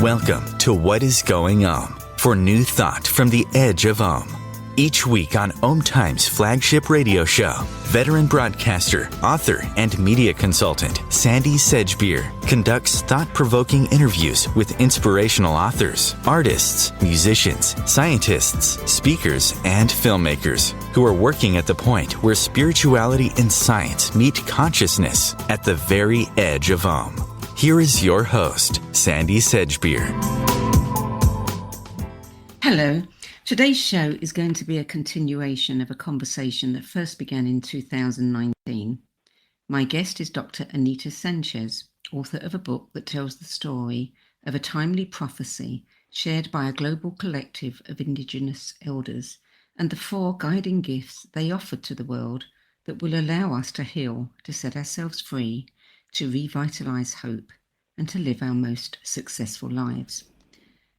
Welcome to What is Going Om, for new thought from the edge of Om. Each week on OMTimes' flagship radio show, veteran broadcaster, author, and media consultant Sandie Sedgbeer conducts thought-provoking interviews with inspirational authors, artists, musicians, scientists, speakers, and filmmakers who are working at the point where spirituality and science meet consciousness at the very edge of Om. Here is your host, Sandie Sedgbeer. Hello. Today's show is going to be a continuation of a conversation that first began in 2019. My guest is Dr. Anita Sanchez, author of a book that tells the story of a timely prophecy shared by a global collective of Indigenous elders and the 4 guiding gifts they offered to the world that will allow us to heal, to set ourselves free, to revitalize hope, and to live our most successful lives.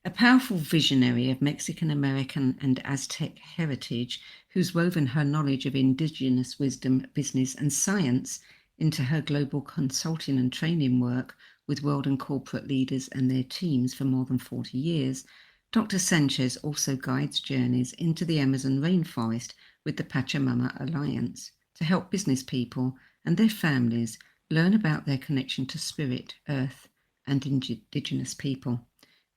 A powerful visionary of Mexican American and Aztec heritage who's woven her knowledge of indigenous wisdom, business, and science into her global consulting and training work with world and corporate leaders and their teams for more than 40 years, Dr. Sanchez also guides journeys into the Amazon rainforest with the Pachamama Alliance to help business people and their families learn about their connection to spirit, earth, and indigenous people,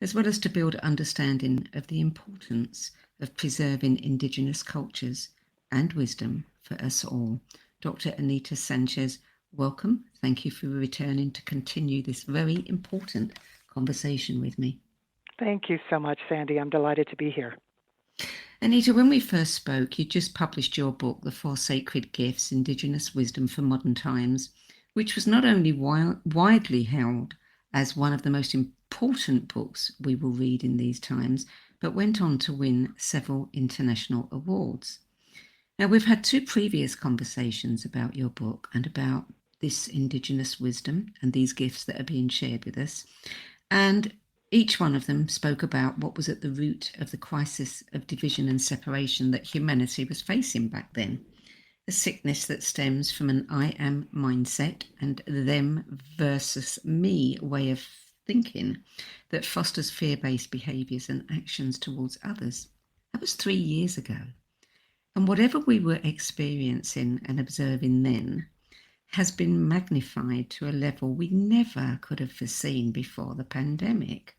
as well as to build understanding of the importance of preserving indigenous cultures and wisdom for us all. Dr. Anita Sanchez, welcome. Thank you for returning to continue this very important conversation with me. Thank you so much, Sandie. I'm delighted to be here. Anita, when we first spoke, you just published your book, The 4 Sacred Gifts, Indigenous Wisdom for Modern Times, which was not only widely held as one of the most important books we will read in these times, but went on to win several international awards. Now, we've had 2 previous conversations about your book and about this Indigenous wisdom and these gifts that are being shared with us. And each one of them spoke about what was at the root of the crisis of division and separation that humanity was facing back then. A sickness that stems from an I am mindset and them versus me way of thinking that fosters fear-based behaviours and actions towards others. That was 3 years ago. And whatever we were experiencing and observing then has been magnified to a level we never could have foreseen before the pandemic.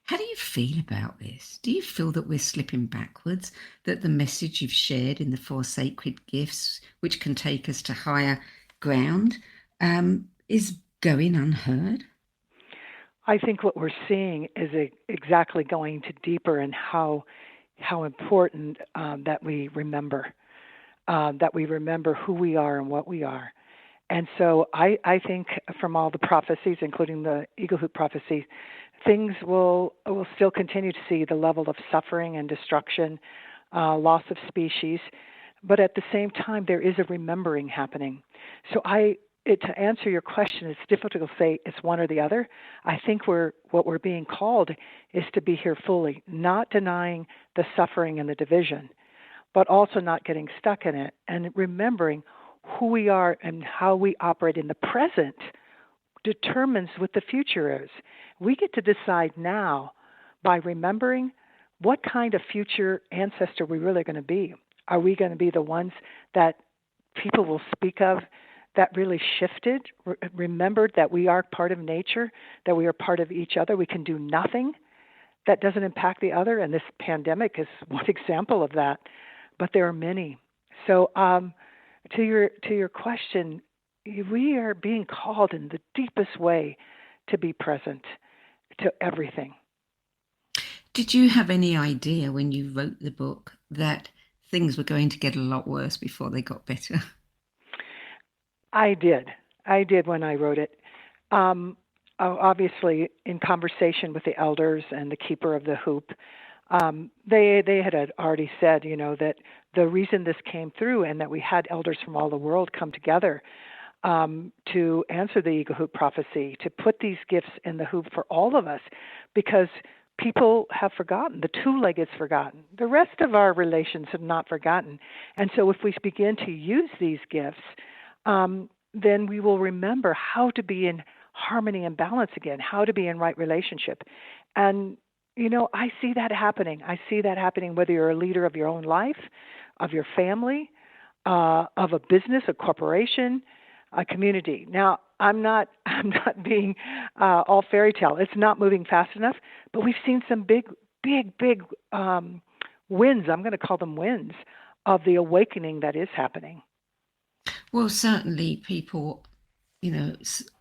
How do you feel about this? Do you feel that we're slipping backwards, that the message you've shared in the 4 sacred gifts, which can take us to higher ground, is going unheard? I think what we're seeing is exactly going to deeper in how important that we remember who we are and what we are. And so I think from all the prophecies, including the Eagle Hoop prophecy, things will still continue to see the level of suffering and destruction, loss of species, but at the same time there is a remembering happening. So to answer your question, it's difficult to say it's one or the other. I think what we're being called is to be here fully, not denying the suffering and the division, but also not getting stuck in it and remembering who we are and how we operate in the present determines what the future is. We get to decide now by remembering what kind of future ancestor we're really going to be. Are we going to be the ones that people will speak of that really shifted, remembered that we are part of nature, that we are part of each other, we can do nothing that doesn't impact the other, and this pandemic is one example of that, but there are many. So to your question, we are being called in the deepest way to be present to everything. Did you have any idea when you wrote the book that things were going to get a lot worse before they got better? I did when I wrote it. Obviously, in conversation with the elders and the keeper of the hoop, they had already said, that the reason this came through and that we had elders from all the world come together to answer the Eagle Hoop prophecy, to put these gifts in the hoop for all of us, because people have forgotten. The 2-legged's forgotten. The rest of our relations have not forgotten. And so if we begin to use these gifts, then we will remember how to be in harmony and balance again, how to be in right relationship. And, I see that happening. I see that happening whether you're a leader of your own life, of your family, of a business, a corporation, a community. Now, I'm not being all fairy tale. It's not moving fast enough, but we've seen some big wins. I'm going to call them wins of the awakening that is happening. Well, certainly people,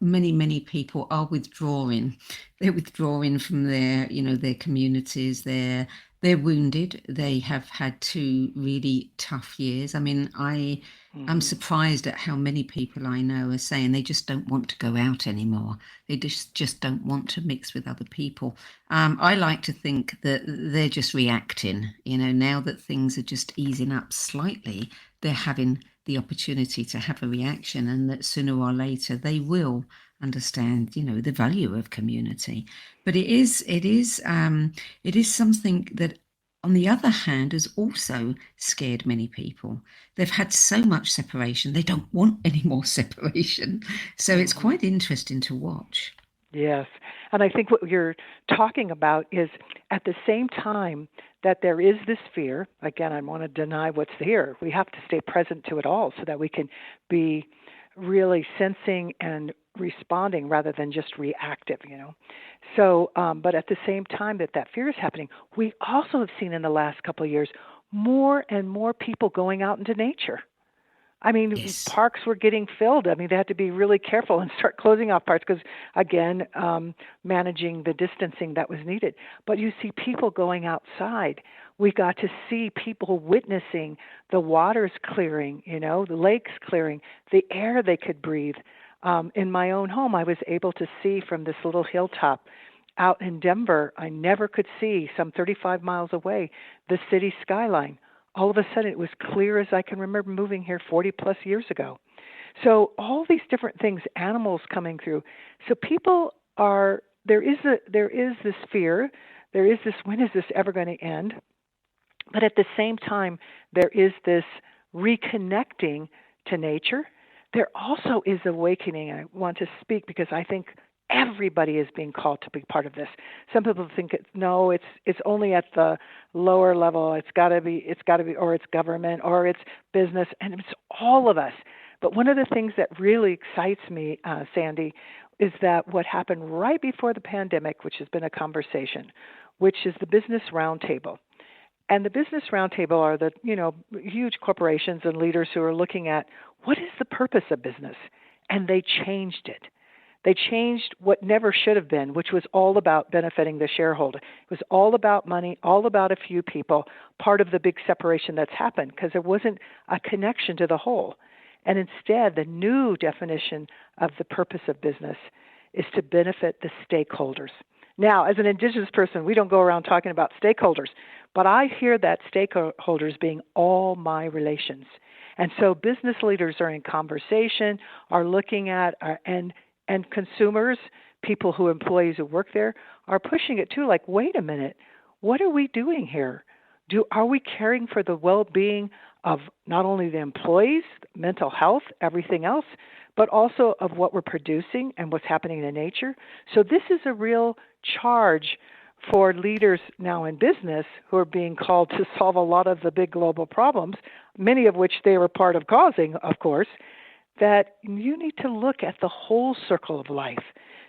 many people are withdrawing. They're withdrawing from their communities. They're wounded. They have had 2 really tough years. I mean, I'm Hmm. surprised at how many people I know are saying they just don't want to go out anymore. They just don't want to mix with other people. I like to think that they're just reacting. Now that things are just easing up slightly, they're having the opportunity to have a reaction, and that sooner or later they will understand the value of community. But it is something that, on the other hand, has also scared many people. They've had so much separation, they don't want any more separation. So it's Hmm. quite interesting to watch. Yes. And I think what you're talking about is at the same time that there is this fear, again, I want to deny what's here. We have to stay present to it all so that we can be really sensing and responding rather than just reactive. So, but at the same time that fear is happening, we also have seen in the last couple of years more and more people going out into nature. I mean, Yes. parks were getting filled. I mean, they had to be really careful and start closing off parts because, again, managing the distancing that was needed. But you see people going outside. We got to see people witnessing the waters clearing, the lakes clearing, the air they could breathe. In my own home, I was able to see from this little hilltop out in Denver. I never could see, some 35 miles away, the city skyline. All of a sudden, it was clear as I can remember moving here 40 plus years ago. So all these different things, animals coming through. So people are there is this fear, there is this, when is this ever going to end? But at the same time, there is this reconnecting to nature. There also is awakening. I want to speak because I think everybody is being called to be part of this. Some people think it's only at the lower level. It's got to be, or it's government, or it's business, and it's all of us. But one of the things that really excites me, Sandie, is that what happened right before the pandemic, which has been a conversation, which is the Business Roundtable. And the Business Roundtable are the, huge corporations and leaders who are looking at what is the purpose of business, and they changed it. They changed what never should have been, which was all about benefiting the shareholder. It was all about money, all about a few people, part of the big separation that's happened because there wasn't a connection to the whole. And instead, the new definition of the purpose of business is to benefit the stakeholders. Now, as an Indigenous person, we don't go around talking about stakeholders, but I hear that stakeholders being all my relations. And so business leaders are in conversation, are looking at, and consumers, people employees who work there, are pushing it too, like, wait a minute, what are we doing here? Are we caring for the well-being of not only the employees, mental health, everything else, but also of what we're producing and what's happening in nature? So this is a real charge for leaders now in business who are being called to solve a lot of the big global problems, many of which they were part of causing, of course, that you need to look at the whole circle of life.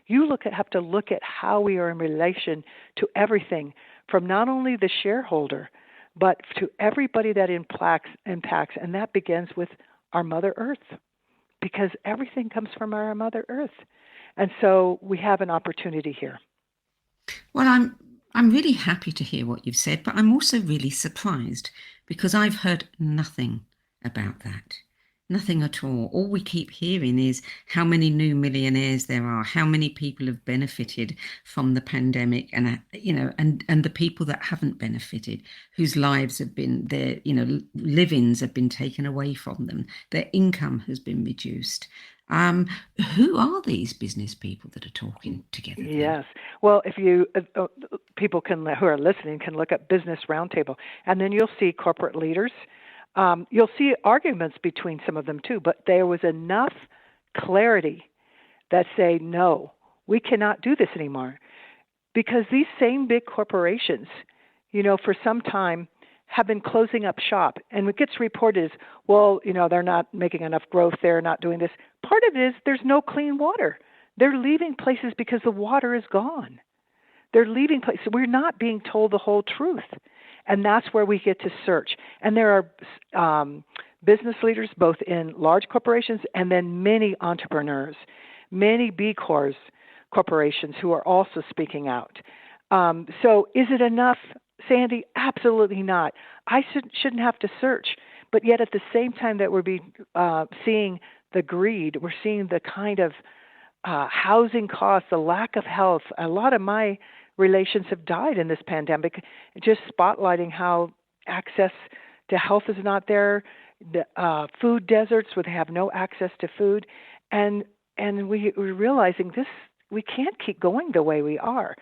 Have to look at how we are in relation to everything, from not only the shareholder, but to everybody that impacts, and that begins with our Mother Earth, because everything comes from our Mother Earth. And so we have an opportunity here. Well, I'm really happy to hear what you've said, but I'm also really surprised because I've heard nothing about that. Nothing at all. All we keep hearing is how many new millionaires there are, how many people have benefited from the pandemic, and and the people that haven't benefited, whose lives have been their livings have been taken away from them, their income has been reduced. Who are these business people that are talking together then? Yes. Well, if you people who are listening can look up Business Roundtable, and then you'll see corporate leaders. You'll see arguments between some of them too, but there was enough clarity that say, no, we cannot do this anymore. because these same big corporations, for some time have been closing up shop. And what gets reported is, well, they're not making enough growth, they're not doing this. Part of it is there's no clean water. They're leaving places because the water is gone. They're leaving places. We're not being told the whole truth. And that's where we get to search. And there are business leaders, both in large corporations and then many entrepreneurs, many B Corps corporations who are also speaking out. So is it enough, Sandie? Absolutely not. I shouldn't have to search. But yet at the same time that we're seeing the greed, we're seeing the kind of housing costs, the lack of health. A lot of my relations have died in this pandemic, just spotlighting how access to health is not there, the food deserts where they have no access to food, and we're realizing this, we can't keep going the way we are.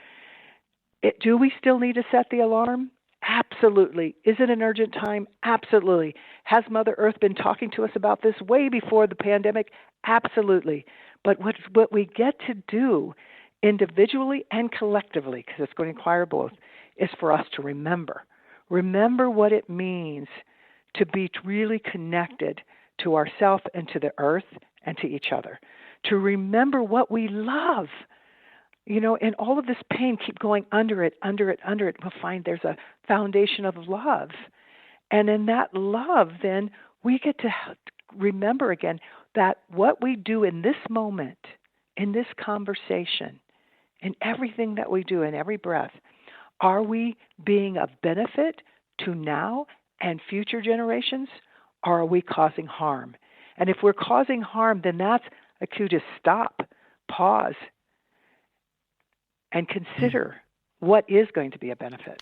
Do we still need to set the alarm? Absolutely. Is it an urgent time? Absolutely. Has Mother Earth been talking to us about this way before the pandemic? Absolutely. But what we get to do individually and collectively, because it's going to require both, is for us to remember. Remember what it means to be really connected to ourselves and to the earth and to each other. To remember what we love. And all of this pain, keep going under it. We'll find there's a foundation of love. And in that love, then, we get to remember again that what we do in this moment, in this conversation, in everything that we do, in every breath, are we being of benefit to now and future generations, or are we causing harm? And if we're causing harm, then that's a cue to stop, pause, and consider what is going to be a benefit.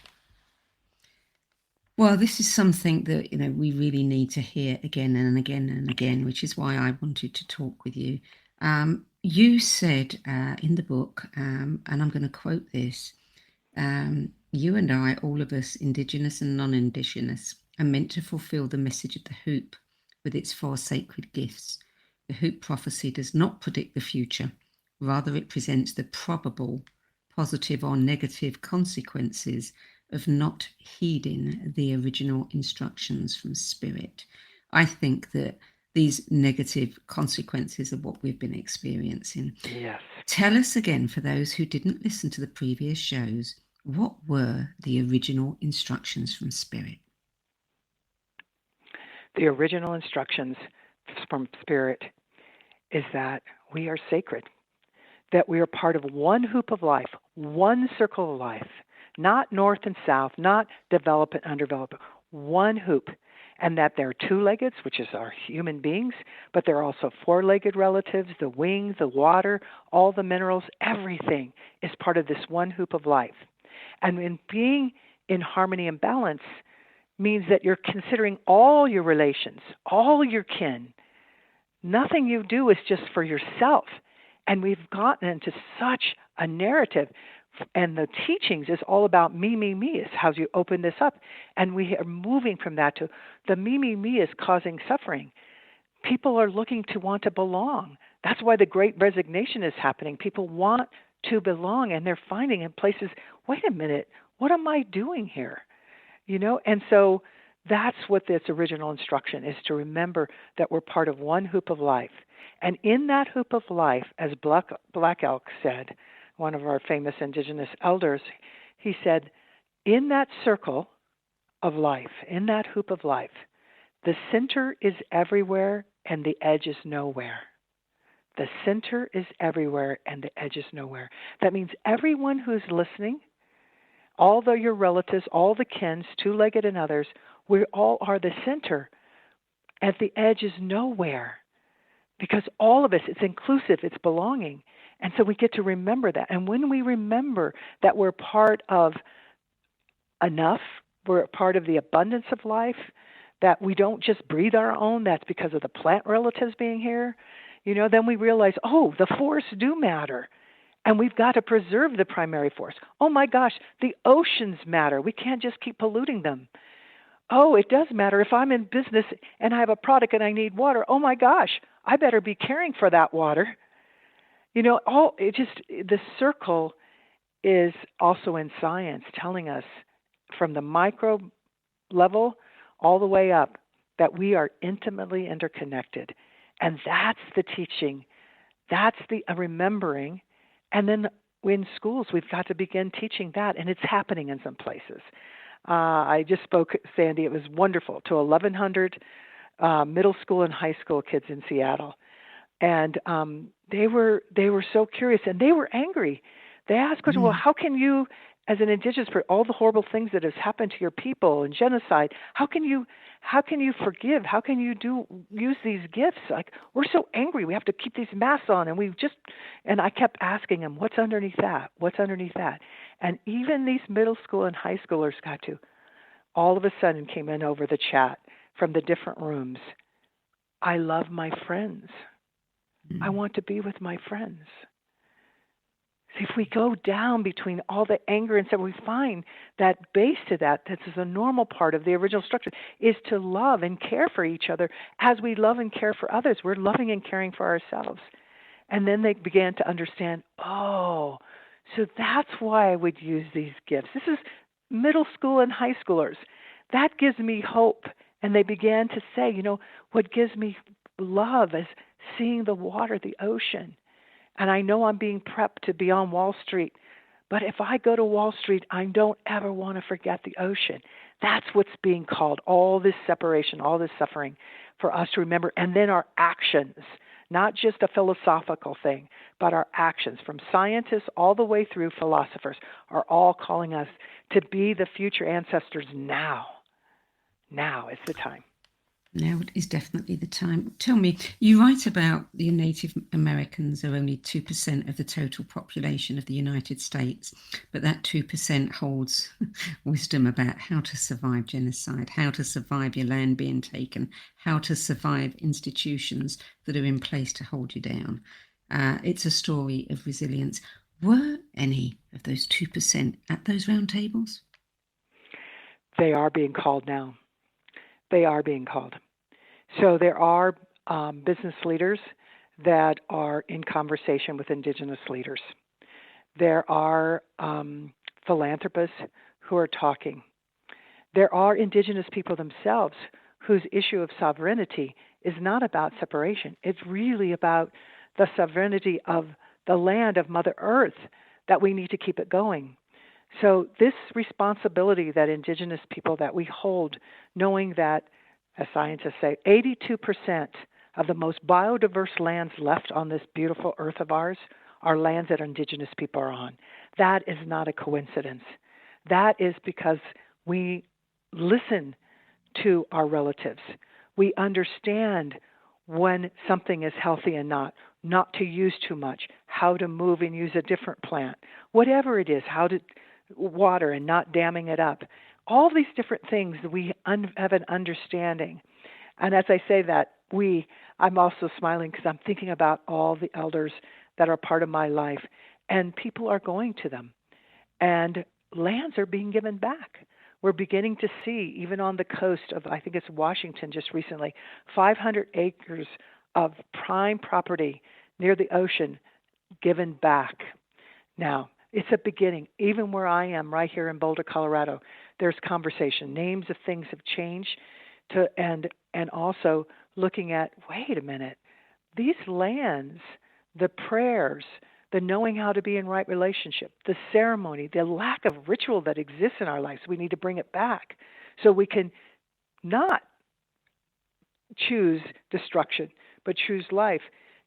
Well, this is something that we really need to hear again and again and again, which is why I wanted to talk with you. You said in the book, and I'm going to quote this, you and I, all of us, Indigenous and non-Indigenous, are meant to fulfill the message of the hoop with its 4 sacred gifts. The hoop prophecy does not predict the future. Rather, it presents the probable positive or negative consequences of not heeding the original instructions from Spirit. I think that these negative consequences are what we've been experiencing. Yes. Tell us again, for those who didn't listen to the previous shows, what were the original instructions from Spirit? The original instructions from Spirit is that we are sacred, that we are part of one hoop of life, one circle of life, not north and south, not developed and undeveloped, one hoop, and that they're 2-legged, which is our human beings, but they're also 4-legged relatives, the wing, the water, all the minerals, everything is part of this one hoop of life. And in being in harmony and balance means that you're considering all your relations, all your kin. Nothing you do is just for yourself. And we've gotten into such a narrative, and the teachings is all about me, is how you open this up. And we are moving from that to the me is causing suffering. People are looking to want to belong. That's why the great resignation is happening. People want to belong, and they're finding in places, wait a minute, what am I doing here? And so that's what this original instruction is, to remember that we're part of one hoop of life. And in that hoop of life, as Black Elk said, one of our famous Indigenous elders, he said, in that circle of life, in that hoop of life, the center is everywhere and the edge is nowhere. The center is everywhere and the edge is nowhere. That means everyone who's listening, all your relatives, all the kins, 2-legged and others, we all are the center. At the edge is nowhere. Because all of us, it's inclusive, it's belonging. And so we get to remember that. And when we remember that we're part of enough, we're part of the abundance of life, that we don't just breathe our own, that's because of the plant relatives being here, then we realize, the forests do matter. And we've got to preserve the primary forest. Oh my gosh, the oceans matter. We can't just keep polluting them. Oh, it does matter. If I'm in business and I have a product and I need water, oh my gosh, I better be caring for that water. The circle is also in science telling us from the micro level all the way up that we are intimately interconnected. And that's the teaching. That's the remembering. And then in schools, we've got to begin teaching that, and it's happening in some places. I just spoke, Sandie, it was wonderful, to 1,100 middle school and high school kids in Seattle. And they were so curious, and they were angry. They asked, well, how can you, as an indigenous, for all the horrible things that has happened to your people and genocide, how can you forgive? How can you use these gifts? Like, we're so angry. We have to keep these masks on, and I kept asking them, what's underneath that? What's underneath that? And even these middle school and high schoolers got to, all of a sudden came in over the chat from the different rooms. I love my friends. I want to be with my friends. See, if we go down between all the anger and stuff, we find that base to that, this is a normal part of the original structure, is to love and care for each other as we love and care for others. We're loving and caring for ourselves. And then they began to understand, oh, so that's why I would use these gifts. This is middle school and high schoolers. That gives me hope. And they began to say, what gives me love is seeing the water, the ocean. And I know I'm being prepped to be on Wall Street. But if I go to Wall Street, I don't ever want to forget the ocean. That's what's being called, all this separation, all this suffering for us to remember. And then our actions, not just a philosophical thing, but our actions, from scientists all the way through philosophers, are all calling us to be the future ancestors now. Now is the time. Now is definitely the time. Tell me, you write about the Native Americans are only 2% of the total population of the United States, but that 2% holds wisdom about how to survive genocide, how to survive your land being taken, how to survive institutions that are in place to hold you down. It's a story of resilience. Were any of those 2% at those round tables? They are being called now. They are being called. So there are business leaders that are in conversation with Indigenous leaders. There are philanthropists who are talking. There are Indigenous people themselves whose issue of sovereignty is not about separation. It's really about the sovereignty of the land of Mother Earth, that we need to keep it going. So this responsibility that Indigenous people, that we hold, knowing that, as scientists say, 82% of the most biodiverse lands left on this beautiful earth of ours are lands that Indigenous people are on. That is not a coincidence. That is because we listen to our relatives. We understand when something is healthy and not to use too much, how to move and use a different plant, whatever it is, how to water and not damming it up. All these different things we have an understanding. And as I say that, I'm also smiling because I'm thinking about all the elders that are part of my life, and people are going to them. And lands are being given back. We're beginning to see, even on the coast of, I think it's Washington just recently, 500 acres of prime property near the ocean given back. Now, it's a beginning. Even where I am, right here in Boulder, Colorado, there's conversation. Names of things have changed, and also looking at, wait a minute, these lands, the prayers, the knowing how to be in right relationship, the ceremony, the lack of ritual that exists in our lives, we need to bring it back so we can not choose destruction, but choose life.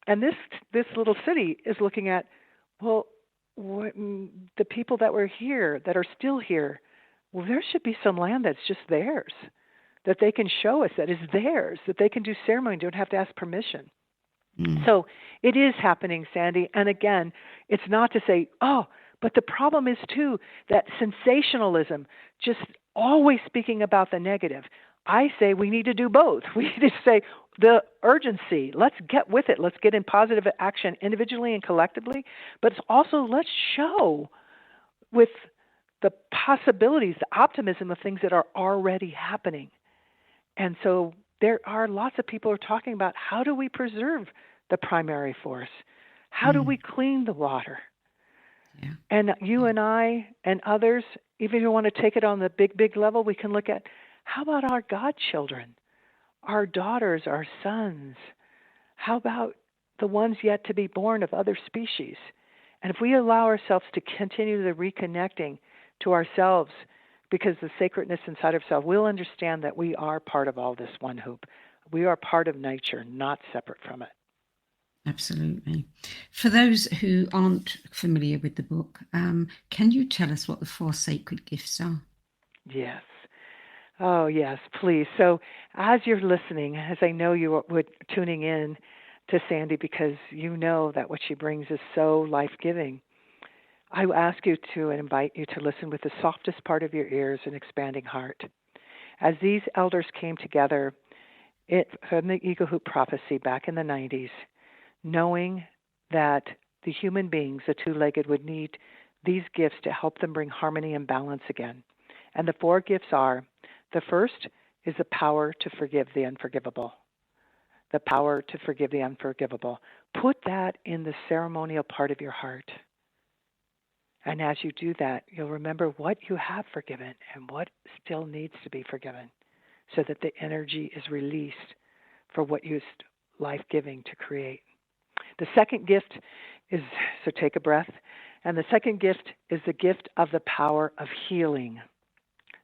And this little city is looking at, well, the people that were here, that are still here, well, there should be some land that's just theirs, that they can show us that is theirs, that they can do ceremony, don't have to ask permission. So it is happening, Sandie. And again, it's not to say, but the problem is too that sensationalism, just always speaking about the negative. I say we need to do both. We need to say the urgency, let's get with it. Let's get in positive action individually and collectively. But it's also, let's show with the possibilities, the optimism of things that are already happening. And so there are lots of people who are talking about, how do we preserve the primary forest? How do we clean the water? Yeah. And you and I and others, even if you want to take it on the big, big level, we can look at how about our godchildren, our daughters, our sons? How about the ones yet to be born of other species? And if we allow ourselves to continue the reconnecting to ourselves, because the sacredness inside of ourselves, we'll understand that we are part of all this one hoop. We are part of nature, not separate from it. Absolutely. For those who aren't familiar with the book, can you tell us what the 4 sacred gifts are? Yes. Oh, yes, please. So as you're listening, as I know you would tuning in to Sandie because you know that what she brings is so life-giving, I ask you to and invite you to listen with the softest part of your ears and expanding heart. As these elders came together from the Eagle Hoop prophecy back in the 90s, knowing that the human beings, the two-legged, would need these gifts to help them bring harmony and balance again. And the 4 gifts are, the first is the power to forgive the unforgivable. The power to forgive the unforgivable. Put that in the ceremonial part of your heart. And as you do that, you'll remember what you have forgiven and what still needs to be forgiven so that the energy is released for what is life-giving to create. The second gift is, so take a breath, and the second gift is the gift of the power of healing.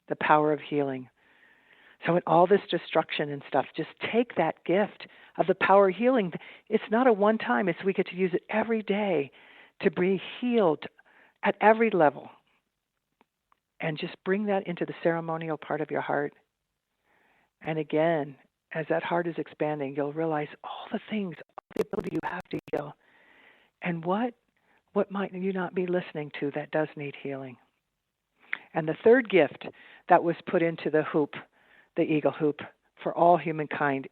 The power of healing. So in all this destruction and stuff, just take that gift of the power of healing. It's not a one-time, we get to use it every day to be healed at every level. And just bring that into the ceremonial part of your heart. And again, as that heart is expanding, you'll realize all the things, all the ability you have to heal. And what might you not be listening to that does need healing? And the third gift that was put into the hoop, the eagle hoop, for all humankind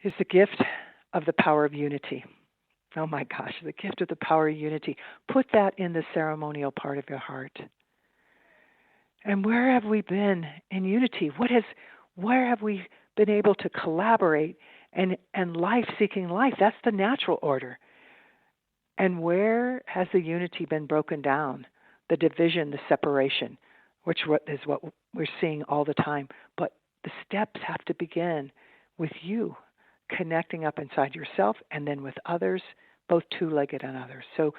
is the gift of the power of unity. Oh my gosh, the gift of the power of unity. Put that in the ceremonial part of your heart. And where have we been in unity? Where have we been able to collaborate and life seeking life? That's the natural order. And where has the unity been broken down? The division, the separation, which is what we're seeing all the time. But the steps have to begin with you connecting up inside yourself and then with others, both two-legged and others. So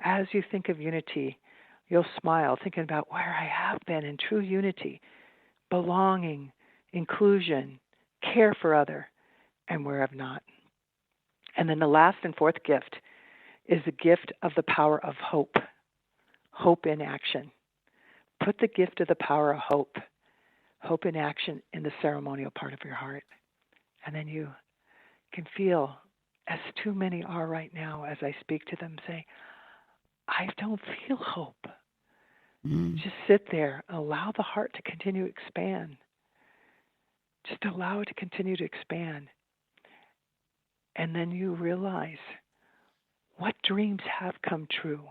as you think of unity, you'll smile thinking about where I have been in true unity, belonging, inclusion, care for other, and where I've not. And then the last and fourth gift is the gift of the power of hope. Hope in action. Put the gift of the power of hope in action in the ceremonial part of your heart. And then you can feel, as too many are right now, as I speak to them, say, I don't feel hope. Just sit there. Allow the heart to continue to expand. Just allow it to continue to expand. And then you realize what dreams have come true.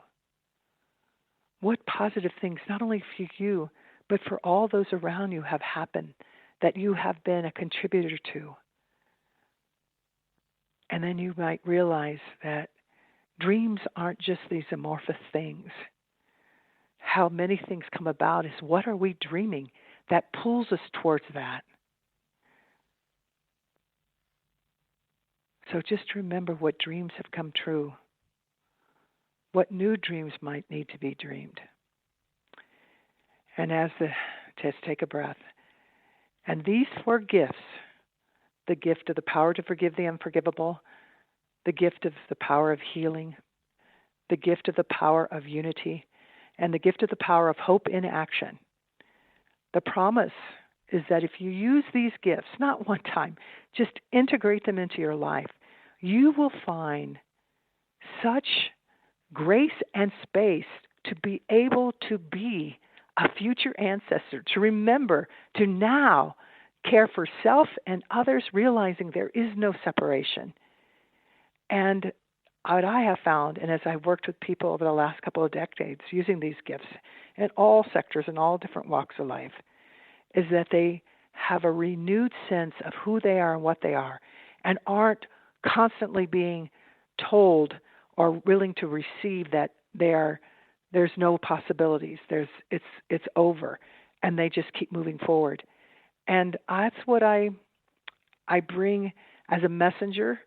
What positive things, not only for you, but for all those around you have happened that you have been a contributor to. And then you might realize that dreams aren't just these amorphous things. How many things come about is what are we dreaming that pulls us towards that. So just remember what dreams have come true. What new dreams might need to be dreamed. And just take a breath. And these 4 gifts, the gift of the power to forgive the unforgivable, the gift of the power of healing, the gift of the power of unity, and the gift of the power of hope in action. The promise is that if you use these gifts, not one time, just integrate them into your life, you will find such grace and space to be able to be a future ancestor, to remember to now care for self and others, realizing there is no separation. And what I have found, and as I've worked with people over the last couple of decades using these gifts in all sectors and all different walks of life, is that they have a renewed sense of who they are and what they are, and aren't constantly being told or willing to receive that there's no possibilities. It's over, and they just keep moving forward. And that's what I bring as a messenger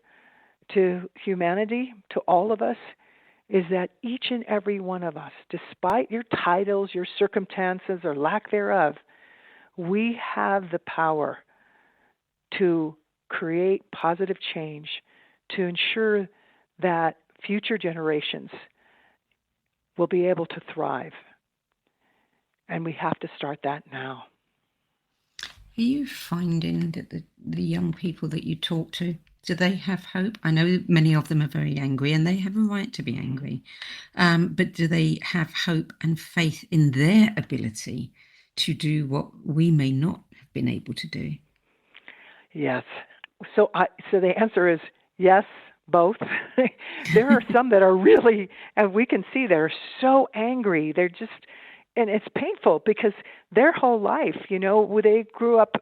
to humanity, to all of us, is that each and every one of us, despite your titles, your circumstances, or lack thereof, we have the power to create positive change, to ensure that future generations will be able to thrive. And we have to start that now. Are you finding that the young people that you talk to, do they have hope? I know many of them are very angry, and they have a right to be angry. But do they have hope and faith in their ability to do what we may not have been able to do? Yes. So the answer is yes, both. There are some that are really, and we can see they're so angry. They're just, and it's painful because their whole life, they grew up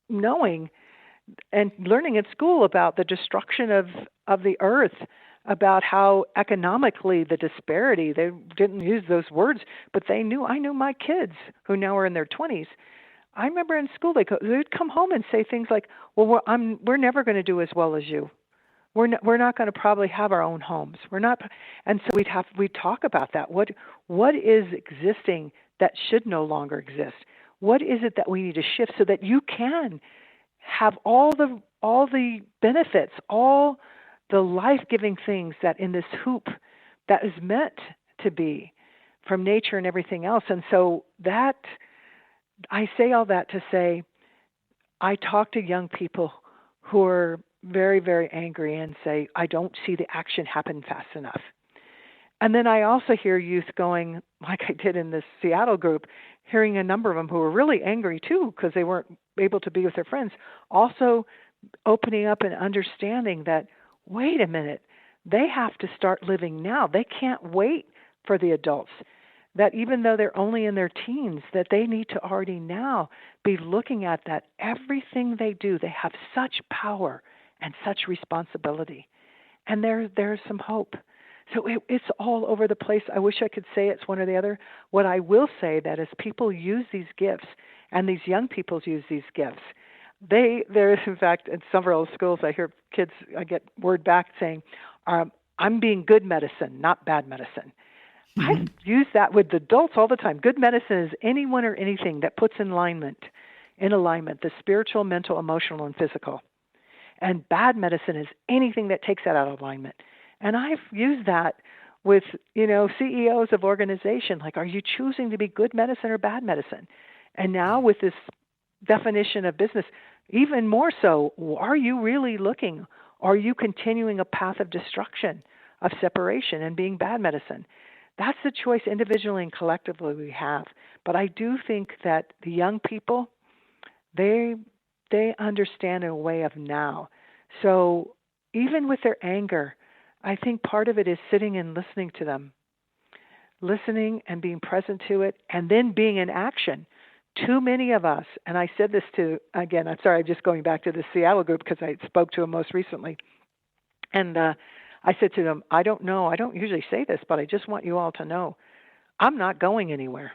knowing and learning at school about the destruction of the earth, about how economically the disparity, they didn't use those words, but I knew my kids who now are in their 20s. I remember in school they'd come home and say things like, "Well, we're never going to do as well as you. We're not going to probably have our own homes. We're not." And so we'd talk about that. What is existing that should no longer exist? What is it that we need to shift so that you can have all the benefits, all the life-giving things that in this hoop that is meant to be from nature and everything else? And so that. I say all that to say, I talk to young people who are very, very angry and say, I don't see the action happen fast enough. And then I also hear youth going, like I did in this Seattle group, hearing a number of them who were really angry too because they weren't able to be with their friends, also opening up and understanding that, wait a minute, they have to start living now. They can't wait for the adults. That even though they're only in their teens, that they need to already now be looking at that everything they do, they have such power and such responsibility. And there's some hope. So it's all over the place. I wish I could say it's one or the other. What I will say that as people use these gifts, and these young people use these gifts, there's in fact in several schools I hear kids, I get word back saying, I'm being good medicine, not bad medicine. I use that with adults all the time. Good medicine is anyone or anything that puts in alignment the spiritual, mental, emotional, and physical. And bad medicine is anything that takes that out of alignment. And I've used that with, CEOs of organizations. Like, are you choosing to be good medicine or bad medicine? And now with this definition of business, even more so, are you really looking? Are you continuing a path of destruction, of separation, and being bad medicine? That's the choice individually and collectively we have. But I do think that the young people, they understand a way of now. So even with their anger, I think part of it is sitting and listening to them, listening and being present to it, and then being in action. Too many of us, and I said this again, I'm sorry, I'm just going back to the Seattle group because I spoke to them most recently. And I said to them, I don't know, I don't usually say this, but I just want you all to know, I'm not going anywhere.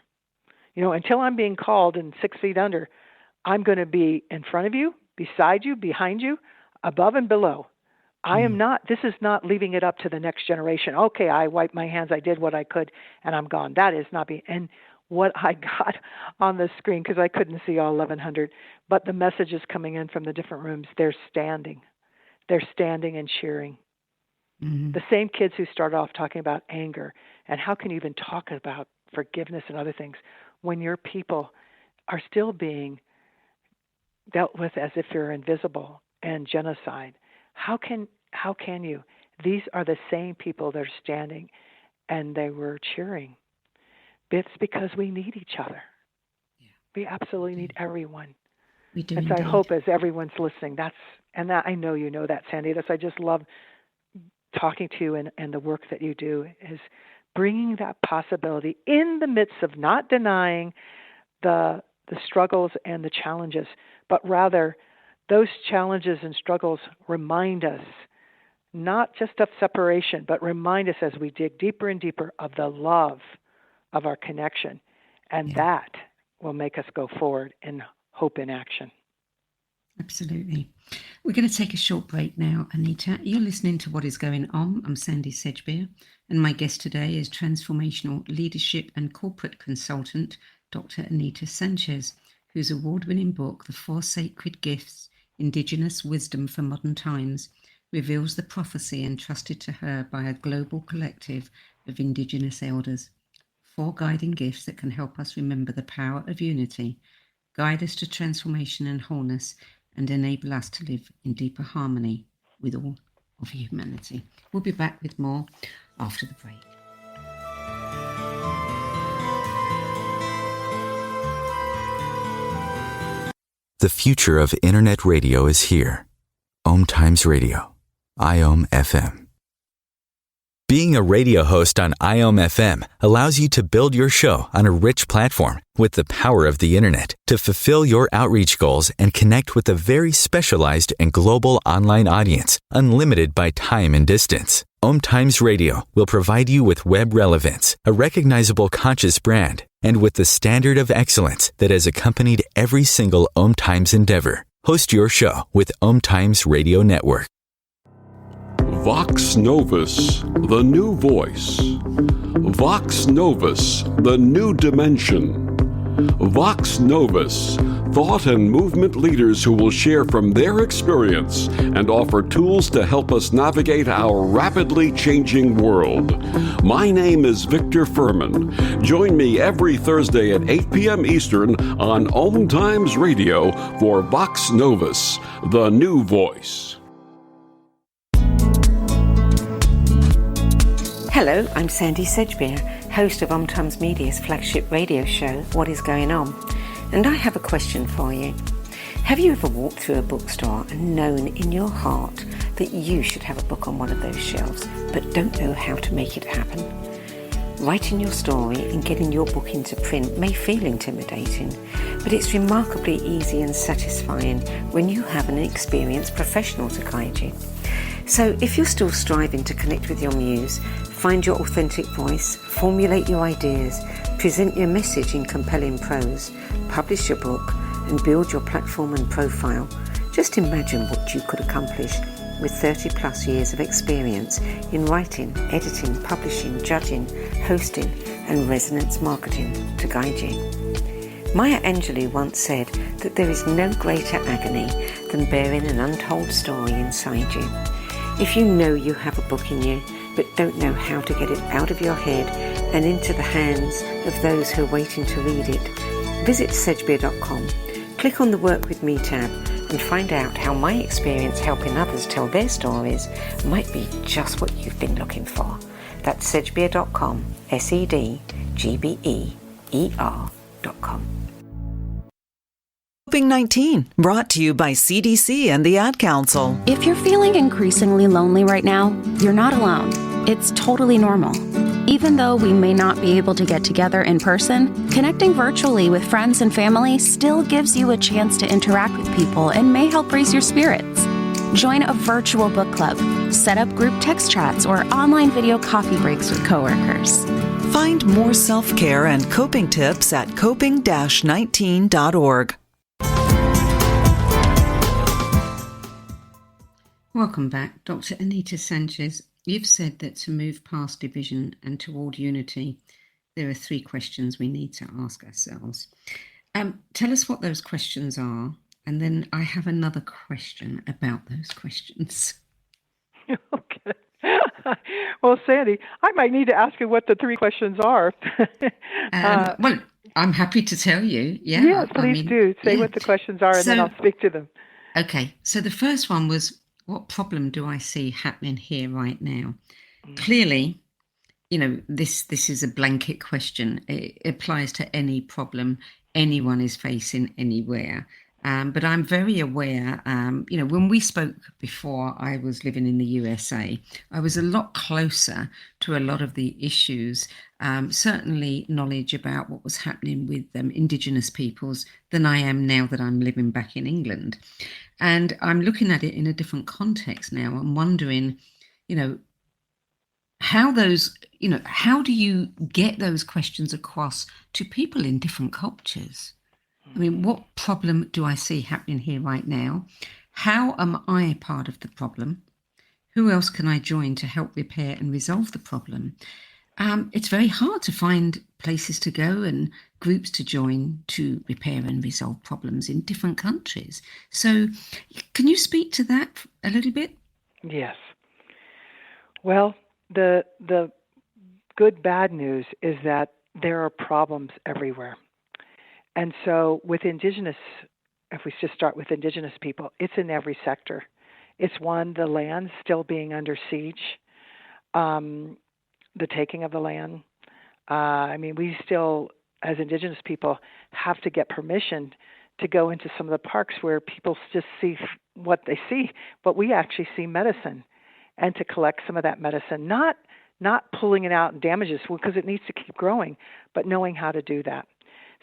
Until I'm being called and 6 feet under, I'm going to be in front of you, beside you, behind you, above and below. This is not leaving it up to the next generation. Okay, I wiped my hands, I did what I could, and I'm gone. That is not being, and what I got on the screen, because I couldn't see all 1,100, but the messages coming in from the different rooms, they're standing and cheering. Mm-hmm. The same kids who started off talking about anger, and how can you even talk about forgiveness and other things when your people are still being dealt with as if you're invisible and genocide? How can you? These are the same people that are standing, and they were cheering. It's because we need each other. Yeah. We absolutely need everyone. We do. And so I hope as everyone's listening, I know you know that, Sandie. I just love talking to you and the work that you do is bringing that possibility in the midst of not denying the struggles and the challenges, but rather those challenges and struggles remind us not just of separation, but remind us as we dig deeper and deeper of the love of our connection. And that will make us go forward in hope in action. Absolutely. We're going to take a short break now, Anita. You're listening to What is Going On. I'm Sandie Sedgbeer, and my guest today is transformational leadership and corporate consultant, Dr. Anita Sanchez, whose award-winning book, The Four Sacred Gifts, Indigenous Wisdom for Modern Times, reveals the prophecy entrusted to her by a global collective of Indigenous elders. 4 guiding gifts that can help us remember the power of unity, guide us to transformation and wholeness, and enable us to live in deeper harmony with all of humanity. We'll be back with more after the break. The future of internet radio is here. OMTimes Radio, IOM FM. Being a radio host on IOM FM allows you to build your show on a rich platform with the power of the internet to fulfill your outreach goals and connect with a very specialized and global online audience, unlimited by time and distance. OMTimes Radio will provide you with web relevance, a recognizable conscious brand, and with the standard of excellence that has accompanied every single OMTimes endeavor. Host your show with OMTimes Radio Network. Vox Novus, the new voice. Vox Novus, the new dimension. Vox Novus, thought and movement leaders who will share from their experience and offer tools to help us navigate our rapidly changing world. My name is Victor Furman. Join me every Thursday at 8 p.m. Eastern on OMTimes Radio for Vox Novus, the new voice. Hello, I'm Sandie Sedgbeer, host of OMTimes Media's flagship radio show, What is Going On? And I have a question for you. Have you ever walked through a bookstore and known in your heart that you should have a book on one of those shelves, but don't know how to make it happen? Writing your story and getting your book into print may feel intimidating, but it's remarkably easy and satisfying when you have an experienced professional to guide you. So if you're still striving to connect with your muse, find your authentic voice, formulate your ideas, present your message in compelling prose, publish your book, and build your platform and profile, just imagine what you could accomplish with 30 plus years of experience in writing, editing, publishing, judging, hosting, and resonance marketing to guide you. Maya Angelou once said that there is no greater agony than bearing an untold story inside you. If you know you have a book in you, but don't know how to get it out of your head and into the hands of those who are waiting to read it, visit sedgbeer.com, click on the Work With Me tab, and find out how my experience helping others tell their stories might be just what you've been looking for. That's sedgbeer.com, sedgbeer.com. Coping-19, brought to you by CDC and the Ad Council. If you're feeling increasingly lonely right now, you're not alone. It's totally normal. Even though we may not be able to get together in person, connecting virtually with friends and family still gives you a chance to interact with people and may help raise your spirits. Join a virtual book club, set up group text chats, or online video coffee breaks with coworkers. Find more self-care and coping tips at coping-19.org. Welcome back, Dr. Anita Sanchez. You've said that to move past division and toward unity, there are 3 questions we need to ask ourselves. Tell us what those questions are, and then I have another question about those questions. Okay. Well, Sandie, I might need to ask you what the 3 questions are. Well, I'm happy to tell you. Yeah. Yes, please do. Say what the questions are, and then I'll speak to them. Okay. So the first one was, what problem do I see happening here right now? Clearly, this is a blanket question. It applies to any problem anyone is facing anywhere. But I'm very aware, when we spoke before I was living in the USA, I was a lot closer to a lot of the issues, certainly knowledge about what was happening with Indigenous peoples than I am now that I'm living back in England. And I'm looking at it in a different context now. I'm wondering, how do you get those questions across to people in different cultures? I mean, what problem do I see happening here right now? How am I part of the problem? Who else can I join to help repair and resolve the problem? It's very hard to find places to go and groups to join to repair and resolve problems in different countries. So can you speak to that a little bit? Yes. Well, the good, bad news is that there are problems everywhere. And so with Indigenous, if we just start with Indigenous people, it's in every sector. It's one, the land still being under siege, the taking of the land. We still, as Indigenous people, have to get permission to go into some of the parks where people just see what they see, but we actually see medicine, and to collect some of that medicine, not pulling it out and damages because it needs to keep growing, but knowing how to do that.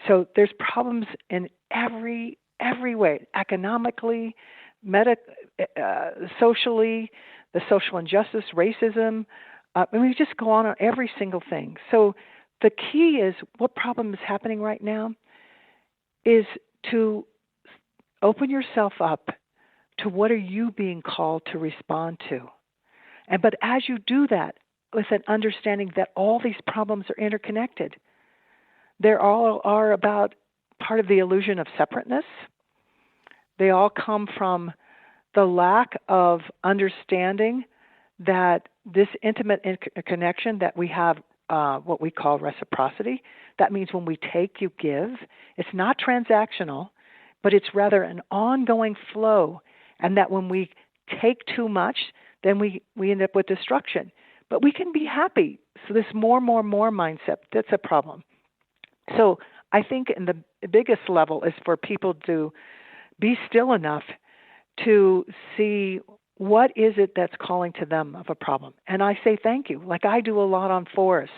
So there's problems in every way, economically, socially, the social injustice, racism. We just go on every single thing. So the key is what problem is happening right now is to open yourself up to what are you being called to respond to. But as you do that, with an understanding that all these problems are interconnected, they all are about part of the illusion of separateness. They all come from the lack of understanding that this intimate connection that we have, what we call reciprocity, that means when we take, you give. It's not transactional, but it's rather an ongoing flow, and that when we take too much, then we end up with destruction. But we can be happy. So this more mindset, that's a problem. So I think in the biggest level is for people to be still enough to see what is it that's calling to them of a problem. And I say thank you. Like I do a lot on forests,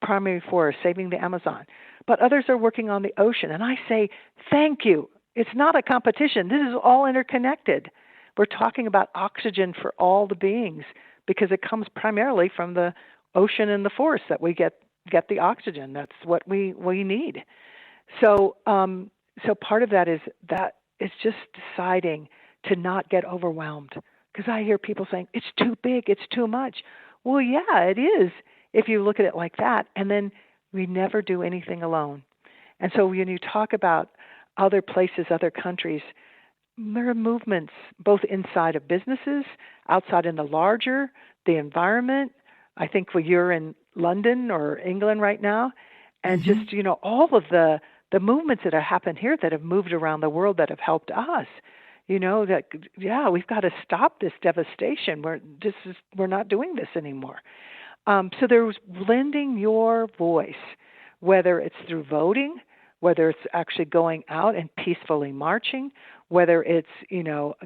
primary forests, saving the Amazon. But others are working on the ocean. And I say thank you. It's not a competition. This is all interconnected. We're talking about oxygen for all the beings because it comes primarily from the ocean and the forest that we get the oxygen. That's what we need. So part of that is just deciding to not get overwhelmed. Because I hear people saying, it's too big, it's too much. Well, yeah, it is if you look at it like that. And then we never do anything alone. And so when you talk about other places, other countries, there are movements both inside of businesses, outside in the environment. I think you're in London or England right now, and just, all of the movements that have happened here that have moved around the world that have helped us. We've got to stop this devastation. We're not doing this anymore. So there's lending your voice, whether it's through voting, whether it's actually going out and peacefully marching, whether it's,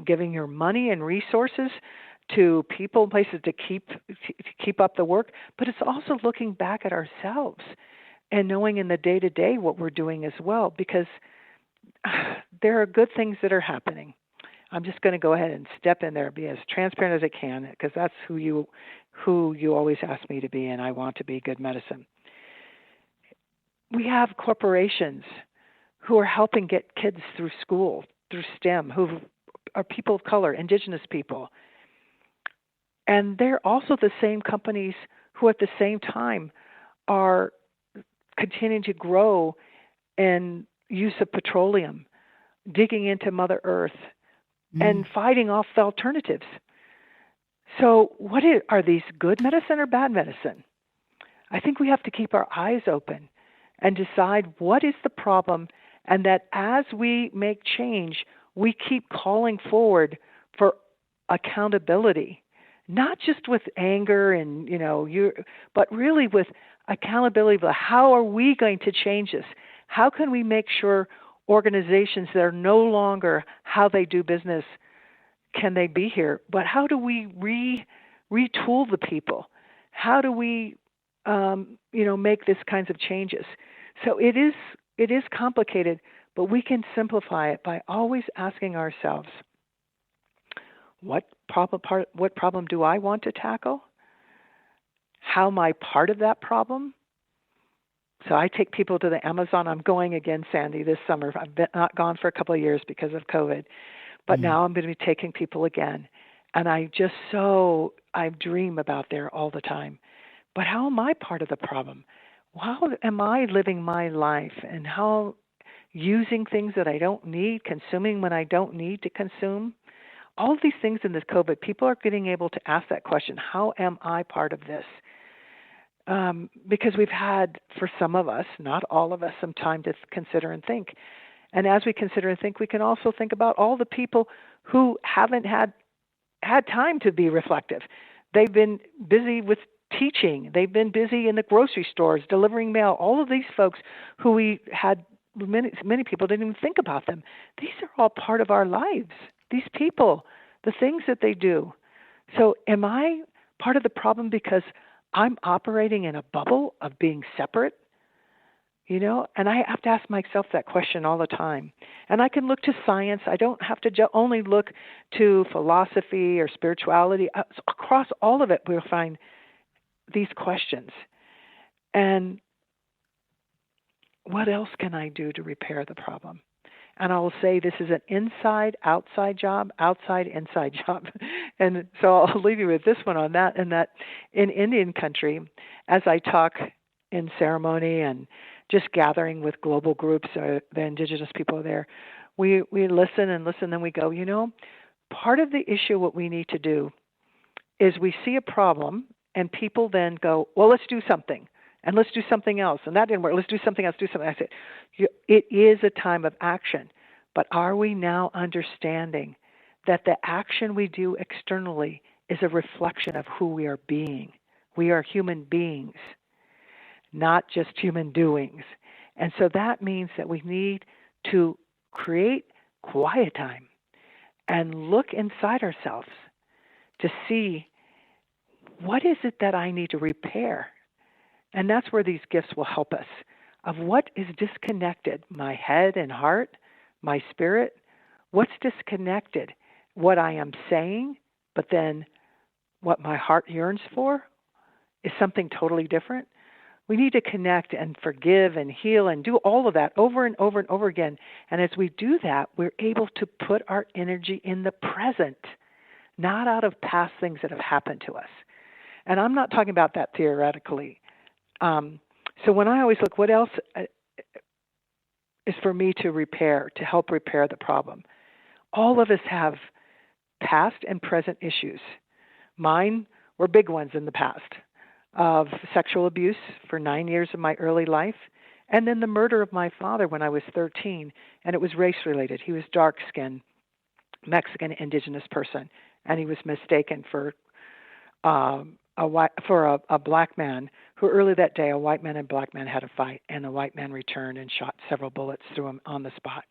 giving your money and resources to people and places to keep up the work, but it's also looking back at ourselves and knowing in the day-to-day what we're doing as well, because there are good things that are happening. I'm just going to go ahead and step in there, be as transparent as I can, because that's who you always ask me to be, and I want to be good medicine. We have corporations who are helping get kids through school, through STEM, who are people of color, Indigenous people. And they're also the same companies who at the same time are continuing to grow in use of petroleum, digging into Mother Earth, and fighting off the alternatives. So are these good medicine or bad medicine? I think we have to keep our eyes open and decide what is the problem, and that as we make change, we keep calling forward for accountability, not just with anger and, but really with accountability. How are we going to change this? How can we make sure organizations that are no longer how they do business, can they be here? But how do we retool the people? How do we, make these kinds of changes? So it is complicated, but we can simplify it by always asking ourselves, what problem do I want to tackle? how am I part of that problem? So I take people to the Amazon. I'm going again, Sandie, this summer. I've not gone for a couple of years because of COVID, but now I'm going to be taking people again. And I dream about there all the time. But how am I part of the problem? How am I living my life, and how using things that I don't need, consuming when I don't need to consume? All of these things in this COVID, people are getting able to ask that question, how am I part of this? Because we've had, for some of us, not all of us, some time to consider and think. And as we consider and think, we can also think about all the people who haven't had time to be reflective. They've been busy with teaching. They've been busy in the grocery stores, delivering mail. All of these folks who we had, many people didn't even think about them. These are all part of our lives. These people, the things that they do. So am I part of the problem because I'm operating in a bubble of being separate? And I have to ask myself that question all the time. And I can look to science. I don't have to only look to philosophy or spirituality. Across all of it, we'll find these questions. And what else can I do to repair the problem? And I will say this is an inside-outside job, outside-inside job. And so I'll leave you with this one on that, and that in Indian country, as I talk in ceremony and just gathering with global groups, the indigenous people there, we listen and listen, and we go, part of the issue, what we need to do is we see a problem, and people then go, well, let's do something. And let's do something else. And that didn't work. Let's do something else, I said, it is a time of action. But are we now understanding that the action we do externally is a reflection of who we are being? We are human beings, not just human doings. And so that means that we need to create quiet time and look inside ourselves to see, what is it that I need to repair? And that's where these gifts will help us, of what is disconnected, my head and heart, my spirit, what's disconnected, what I am saying, but then what my heart yearns for is something totally different. We need to connect and forgive and heal and do all of that over and over and over again. And as we do that, we're able to put our energy in the present, not out of past things that have happened to us. And I'm not talking about that theoretically. So when I always look, what else is for me to repair, to help repair the problem? All of us have past and present issues. Mine were big ones in the past, of sexual abuse for 9 years of my early life, and then the murder of my father when I was 13, and it was race-related. He was dark-skinned, Mexican indigenous person, and he was mistaken for a black man, who early that day, a white man and black man had a fight, and the white man returned and shot several bullets through him on the spot.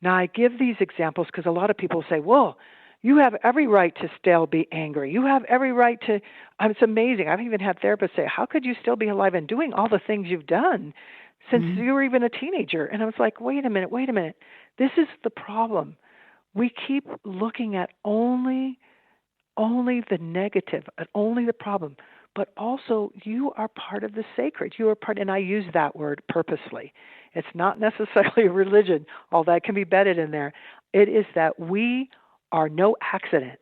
Now, I give these examples because a lot of people say, well, you have every right to still be angry. You have every right to, it's amazing. I've even had therapists say, how could you still be alive and doing all the things you've done since you were even a teenager? And I was like, wait a minute. This is the problem. We keep looking at only the negative, only the problem, but also you are part of the sacred. You are part, and I use that word purposely. It's not necessarily a religion, all that can be embedded in there. It is that we are no accident.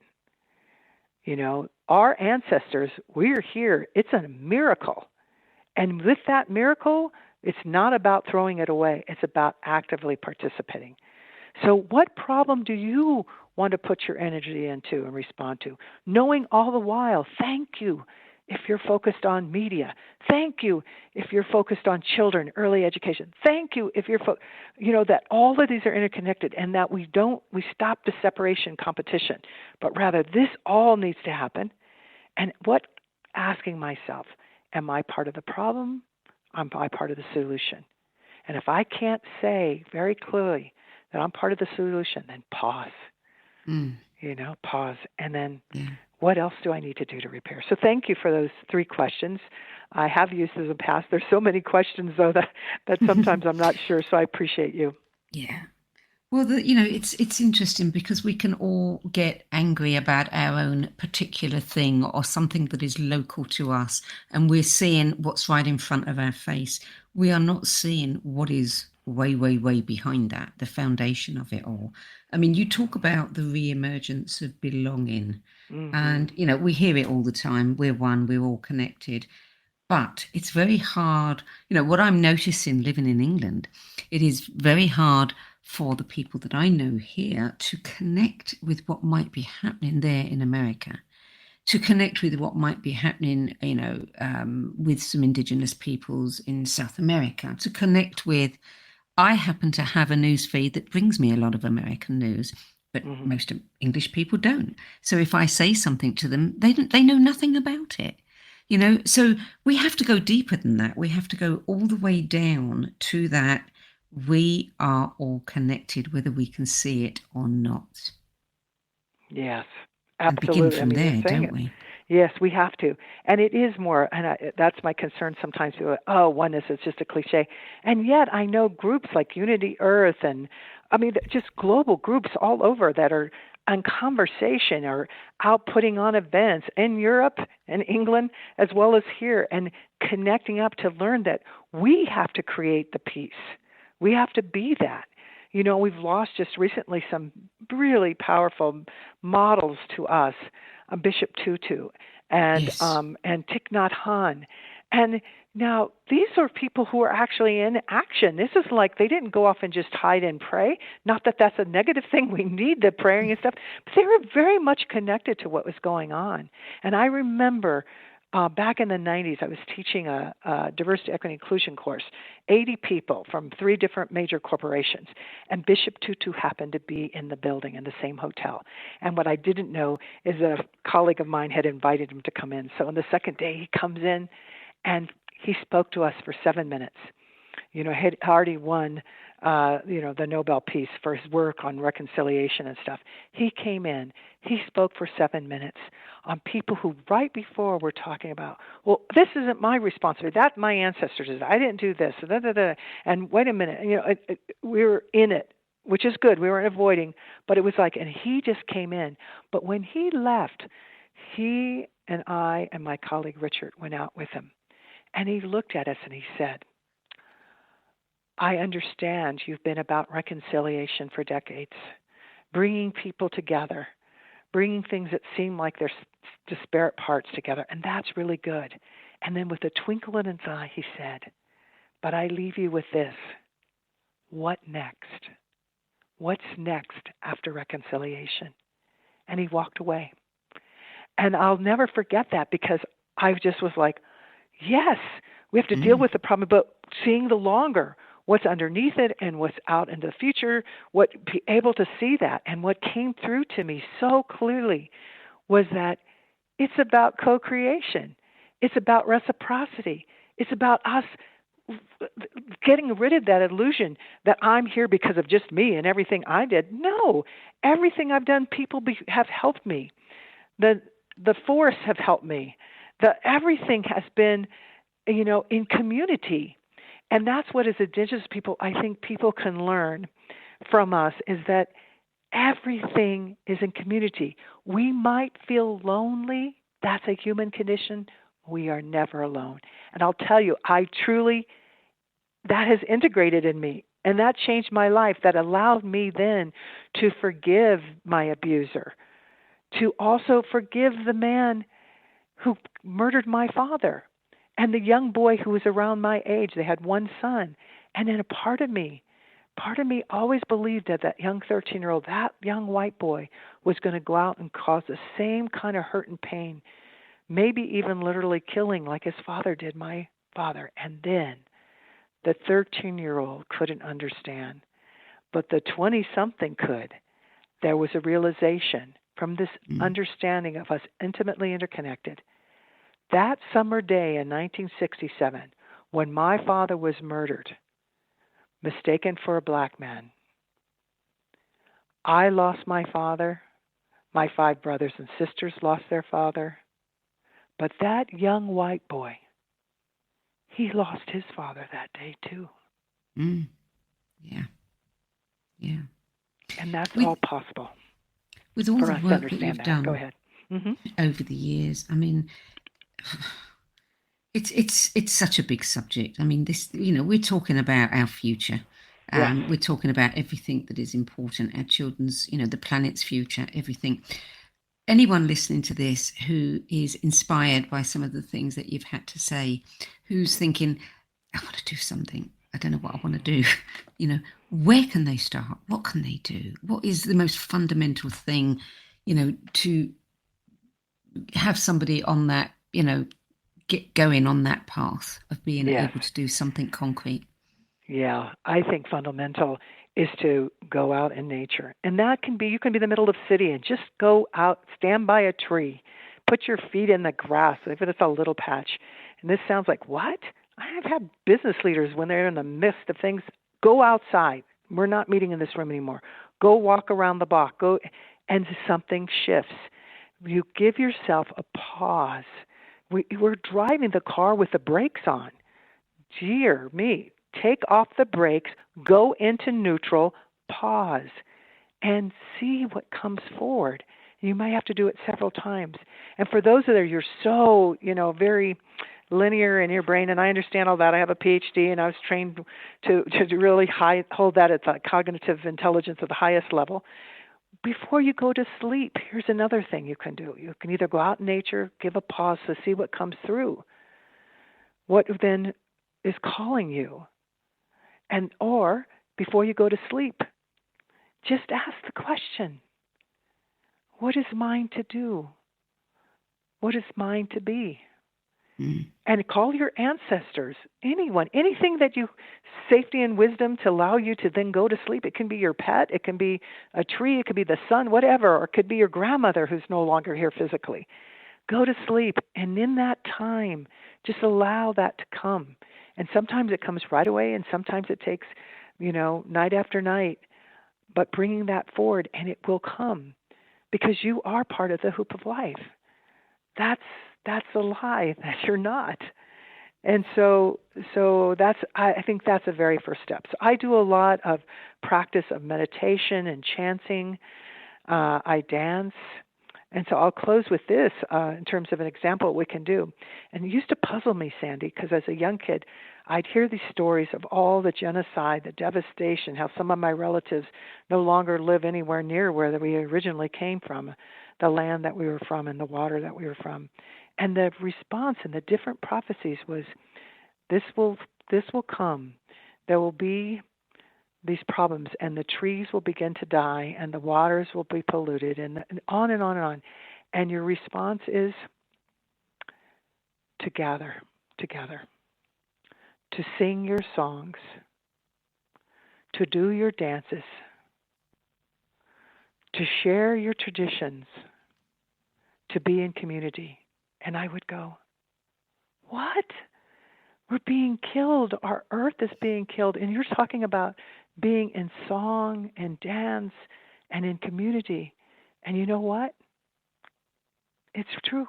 Our ancestors, we're here. It's a miracle. And with that miracle, it's not about throwing it away. It's about actively participating. So what problem do you want to put your energy into and respond to? Knowing all the while, thank you if you're focused on media. Thank you if you're focused on children, early education. Thank you if you're, that all of these are interconnected, and that we stop the separation competition, but rather this all needs to happen. And asking myself, am I part of the problem? Am I part of the solution? And if I can't say very clearly that I'm part of the solution, then pause. Pause. And then what else do I need to do to repair? So thank you for those 3 questions. I have used those in the past. There's so many questions, though, that sometimes I'm not sure, so I appreciate you. Yeah. Well, it's interesting because we can all get angry about our own particular thing or something that is local to us, and we're seeing what's right in front of our face. We are not seeing what is way, way, way behind that, the foundation of it all. I mean, you talk about the re-emergence of belonging, Hmm. and we hear it all the time. We're one, we're all connected. But it's very hard. What I'm noticing living in England, it is very hard for the people that I know here to connect with what might be happening there in America, to connect with what might be happening, with some Indigenous peoples in South America, to connect with. I happen to have a news feed that brings me a lot of American news, but Hmm. most English people don't. So if I say something to them, they know nothing about it. So we have to go deeper than that. We have to go all the way down to that. We are all connected, whether we can see it or not, Yes, and begin absolutely. I from mean, you're there, saying don't it. we? Yes, we have to. And it is more, and that's my concern sometimes. People are, oh, oneness is just a cliche. And yet I know groups like Unity Earth and, I mean, just global groups all over that are on conversation or out putting on events in Europe and England as well as here and connecting up to learn that we have to create the peace. We have to be that. We've lost just recently some really powerful models to us, Bishop Tutu Yes. and Thich Nhat Hanh. And now these are people who are actually in action. This is like they didn't go off and just hide and pray. Not that that's a negative thing. We need the praying and stuff. But they were very much connected to what was going on. And I remember back in the 90s, I was teaching a diversity, equity, inclusion course, 80 people from 3 different major corporations, and Bishop Tutu happened to be in the building in the same hotel. And what I didn't know is a colleague of mine had invited him to come in. So on the second day, he comes in, and he spoke to us for 7 minutes. Had already won, the Nobel Peace for his work on reconciliation and stuff. He came in, he spoke for 7 minutes on people who right before were talking about, well, this isn't my responsibility. That my ancestors did. I didn't do this. Da, da, da. And wait a minute, we were in it, which is good. We weren't avoiding, but it was like, and he just came in. But when he left, he and I and my colleague Richard went out with him. And he looked at us and he said, I understand you've been about reconciliation for decades, bringing people together, bringing things that seem like they're disparate parts together, and that's really good. And then with a twinkle in his eye, he said, but I leave you with this. What next? What's next after reconciliation? And he walked away. And I'll never forget that because I just was like, yes, we have to deal Mm. with the problem, but seeing the longer, what's underneath it and what's out in the future, be able to see that. And what came through to me so clearly was that it's about co-creation. It's about reciprocity. It's about us getting rid of that illusion that I'm here because of just me and everything I did. No, everything I've done, people have helped me. The forests have helped me. Everything has been, in community. And that's what as Indigenous people, I think people can learn from us is that everything is in community. We might feel lonely. That's a human condition. We are never alone. And I'll tell you, that has integrated in me. And that changed my life. That allowed me then to forgive my abuser, to also forgive the man who murdered my father and the young boy who was around my age. They had one son. And then a part of me always believed that young 13-year-old, that young white boy was going to go out and cause the same kind of hurt and pain, maybe even literally killing like his father did my father. And then the 13-year-old couldn't understand, but the 20-something could. There was a realization from this understanding of us intimately interconnected. That summer day in 1967, when my father was murdered, mistaken for a black man, I lost my father. My 5 brothers and sisters lost their father. But that young white boy, he lost his father that day too. Mm. Yeah. Yeah. And that's all possible. With all the work that you've done Go ahead. over the years, I mean, it's such a big subject. I mean, this, we're talking about our future. Yes. We're talking about everything that is important, our children's, the planet's future, everything. Anyone listening to this who is inspired by some of the things that you've had to say, who's thinking, I want to do something, I don't know what I want to do, where can they start? What can they do? What is the most fundamental thing, to have somebody on that, get going on that path of being able to do something concrete? Yeah, I think fundamental is to go out in nature. And that can be, you can be in the middle of the city and just go out, stand by a tree, put your feet in the grass, if it's a little patch. And this sounds like, what? I've had business leaders when they're in the midst of things, go outside. We're not meeting in this room anymore. Go walk around the block. Go, and something shifts. You give yourself a pause. We're driving the car with the brakes on. Dear me. Take off the brakes, go into neutral, pause, and see what comes forward. You might have to do it several times. And for those of you, you're so, very linear in your brain, and I understand all that. I have a PhD, and I was trained to really hold that at the cognitive intelligence at the highest level. Before you go to sleep, here's another thing you can do. You can either go out in nature, give a pause to see what comes through. What then is calling you? Or before you go to sleep, just ask the question, what is mine to do? What is mine to be? And call your ancestors, anyone, anything that you, safety and wisdom to allow you to then go to sleep. It can be your pet, it can be a tree, it could be the sun, whatever, or it could be your grandmother who's no longer here physically. Go to sleep, and in that time, just allow that to come. And sometimes it comes right away, and sometimes it takes, night after night. But bringing that forward, and it will come, because you are part of the hoop of life. That's a lie that you're not. And so I think that's a very first step. So I do a lot of practice of meditation and chanting. I dance. And so I'll close with this in terms of an example of what we can do. And it used to puzzle me, Sandie, because as a young kid, I'd hear these stories of all the genocide, the devastation, how some of my relatives no longer live anywhere near where we originally came from, the land that we were from and the water that we were from. And the response in the different prophecies was, this will come. There will be these problems, and the trees will begin to die, and the waters will be polluted, and on and on and on. And your response is to gather together, to sing your songs, to do your dances, to share your traditions, to be in community. And I would go, what? We're being killed. Our earth is being killed. And you're talking about being in song and dance and in community. And you know what? It's true.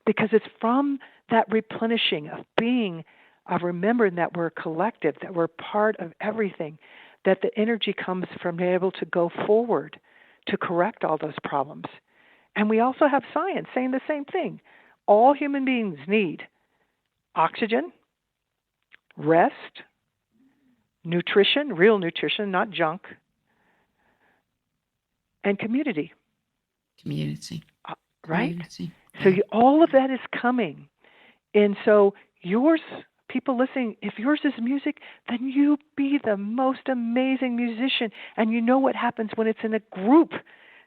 Because it's from that replenishing of being, of remembering that we're a collective, that we're part of everything, that the energy comes from being able to go forward to correct all those problems. And we also have science saying the same thing. All human beings need oxygen, rest, nutrition, real nutrition, not junk, and community. Community. Right? Community. So all of that is coming. And so yours, people listening, if yours is music, then you be the most amazing musician. And you know what happens when it's in a group,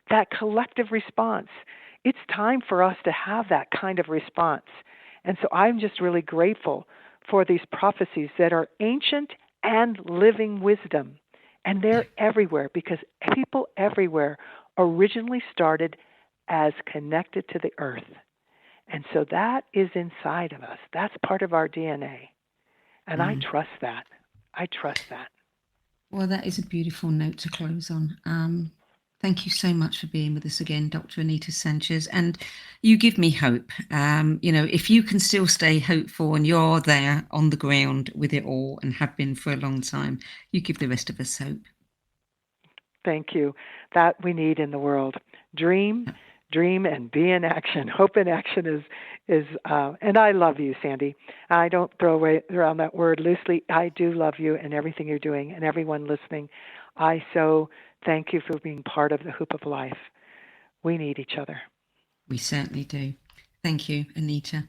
that collective response. It's time for us to have that kind of response. And so I'm just really grateful for these prophecies that are ancient and living wisdom. And they're everywhere because people everywhere originally started as connected to the earth. And so that is inside of us. That's part of our DNA. And I trust that. I trust that. Well, that is a beautiful note to close on. Thank you so much for being with us again, Dr. Anita Sanchez. And you give me hope. If you can still stay hopeful and you're there on the ground with it all and have been for a long time, you give the rest of us hope. Thank you. That we need in the world. Dream, and be in action. Hope in action is and I love you, Sandie. I don't throw around that word loosely. I do love you and everything you're doing, and everyone listening. I so thank you for being part of the Hoop of Life. We need each other. We certainly do. Thank you, Anita.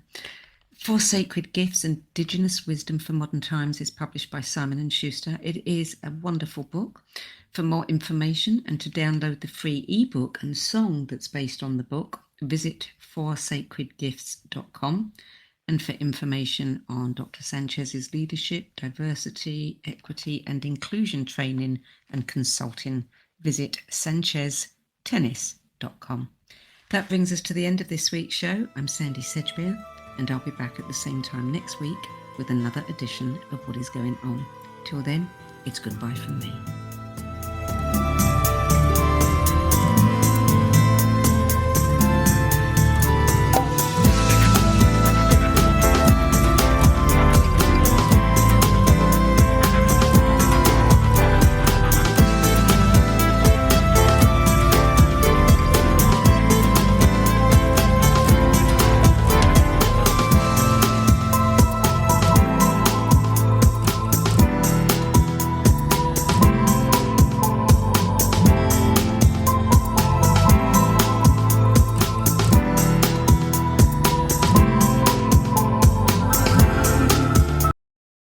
4 Sacred Gifts, Indigenous Wisdom for Modern Times is published by Simon & Schuster. It is a wonderful book. For more information and to download the free ebook and song that's based on the book, visit forsacredgifts.com. And for information on Dr. Sanchez's leadership, diversity, equity and inclusion training and consulting, visit sancheztennis.com. That brings us to the end of this week's show. I'm Sandie Sedgbeer, and I'll be back at the same time next week with another edition of What is Going On. Till then, it's goodbye from me.